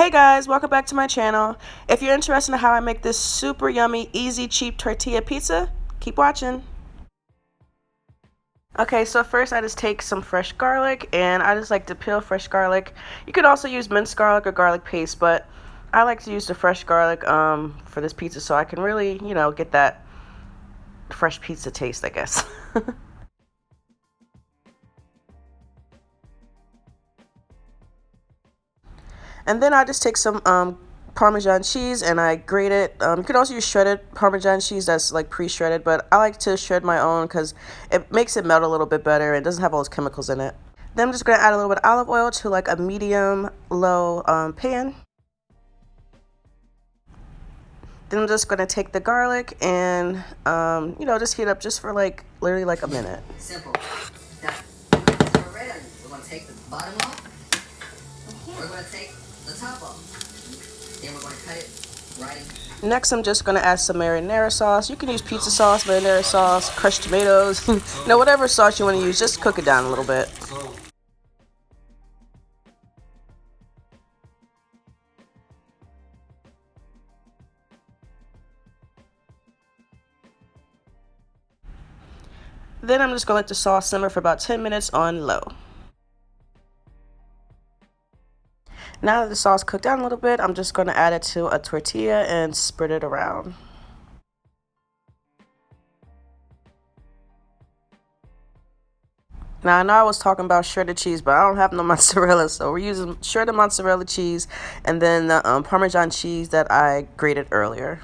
Hey guys, welcome back to my channel. If you're interested in how I make this super yummy, easy, cheap tortilla pizza, keep watching. Okay, so first I just take some fresh garlic, and I just like to peel fresh garlic. You could also use minced garlic or garlic paste, but I like to use the fresh garlic for this pizza so I can really, get that fresh pizza taste, I guess. And then I just take some Parmesan cheese and I grate it. You could also use shredded Parmesan cheese that's like pre-shredded, but I like to shred my own because it makes it melt a little bit better and doesn't have all those chemicals in it. Then I'm just going to add a little bit of olive oil to like a medium-low pan. Then I'm just going to take the garlic and, just heat up just for like literally like a minute. Simple. Done. So we're ready. We're going to take the bottom off. We're going to take the top off. Then we're going to cut it right. Next, I'm just going to add some marinara sauce. You can use pizza sauce, marinara sauce, crushed tomatoes, whatever sauce you want to use. Just cook it down a little bit. Then I'm just going to let the sauce simmer for about 10 minutes on low. Now that the sauce cooked down a little bit, I'm just going to add it to a tortilla and spread it around. Now, I know I was talking about shredded cheese, but I don't have no mozzarella, so we're using shredded mozzarella cheese and then the Parmesan cheese that I grated earlier.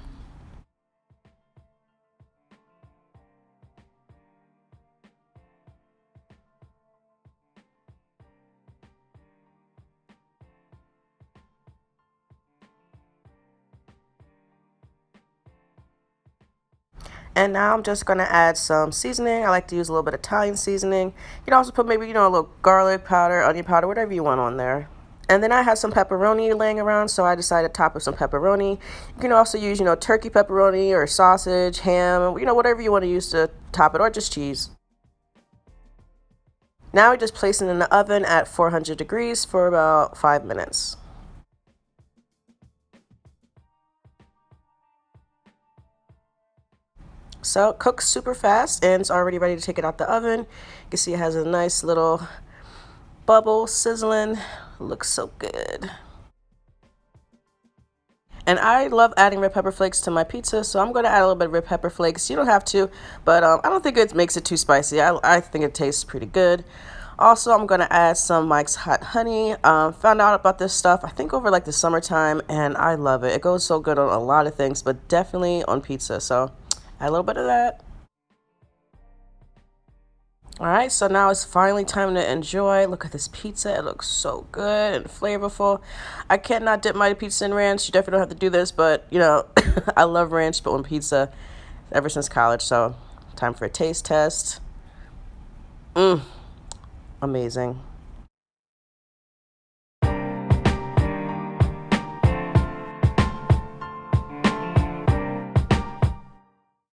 And now I'm just going to add some seasoning. I like to use a little bit of Italian seasoning. You can also put maybe, a little garlic powder, onion powder, whatever you want on there. And then I had some pepperoni laying around, so I decided to top with some pepperoni. You can also use, turkey pepperoni or sausage, ham, whatever you want to use to top it, or just cheese. Now we just place it in the oven at 400 degrees for about 5 minutes. So it cooks super fast and it's already ready to take it out the oven. You can see it has a nice little bubble sizzling. It looks so good. And I love adding red pepper flakes to my pizza, so I'm going to add a little bit of red pepper flakes. You don't have to, but I don't think it makes it too spicy. I think it tastes pretty good. Also, I'm going to add some Mike's Hot Honey. Found out about this stuff, I think, over like the summertime, and I love it. It goes so good on a lot of things, but definitely on pizza. So add a little bit of that. Alright, so now it's finally time to enjoy. Look at this pizza. It looks so good and flavorful. I cannot dip my pizza in ranch. You definitely don't have to do this, but, I love ranch but on pizza ever since college. So time for a taste test. Amazing.